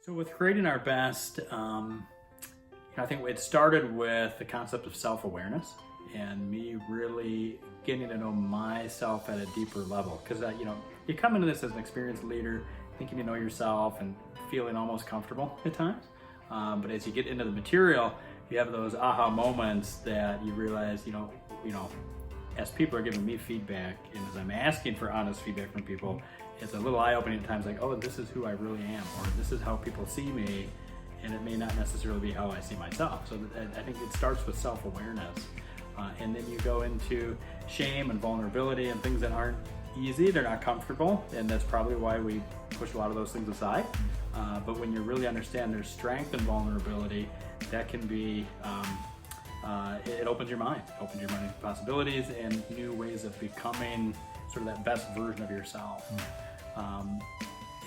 So with creating our best, I think it started with the concept of self-awareness and me really getting to know myself at a deeper level. Because you come into this as an experienced leader, thinking you know yourself and feeling almost comfortable at times. But as you get into the material, you have those aha moments that you realize, as people are giving me feedback and as I'm asking for honest feedback from people, it's a little eye-opening at times, like, oh, this is who I really am, or this is how people see me, and it may not necessarily be how I see myself. So I think it starts with self-awareness. And then you go into shame and vulnerability and things that aren't easy, they're not comfortable, and that's probably why we push a lot of those things aside. But when you really understand their strength and vulnerability, that can be, it opens your mind. It opens your mind to possibilities and new ways of becoming sort of that best version of yourself.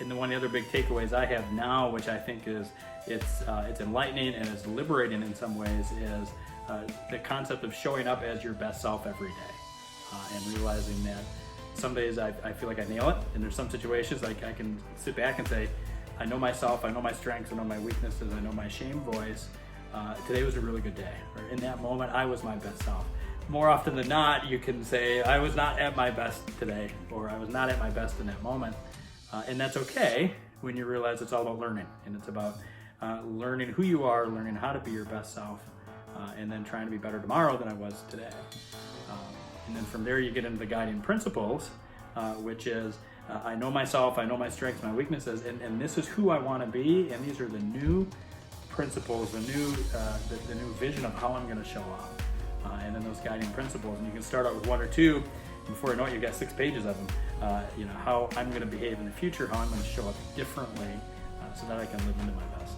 And then one of the other big takeaways I have now, which I think is it's enlightening and it's liberating in some ways, is the concept of showing up as your best self every day, and realizing that some days I feel like I nail it, and there's some situations like I can sit back and say, I know myself, I know my strengths, I know my weaknesses, I know my shame voice. Today was a really good day, or in that moment I was my best self. More often than not, you can say, I was not at my best today, or I was not at my best in that moment. And that's okay when you realize it's all about learning, and it's about learning who you are, learning how to be your best self, and then trying to be better tomorrow than I was today. And then from there you get into the guiding principles, which is I know myself, I know my strengths, my weaknesses, and this is who I want to be, and these are the new principles, the new vision of how I'm going to show up. And then those guiding principles, and you can start out with one or two. Before you know it, you've got 6 pages of them. How I'm going to behave in the future, how I'm going to show up differently, so that I can live into my best.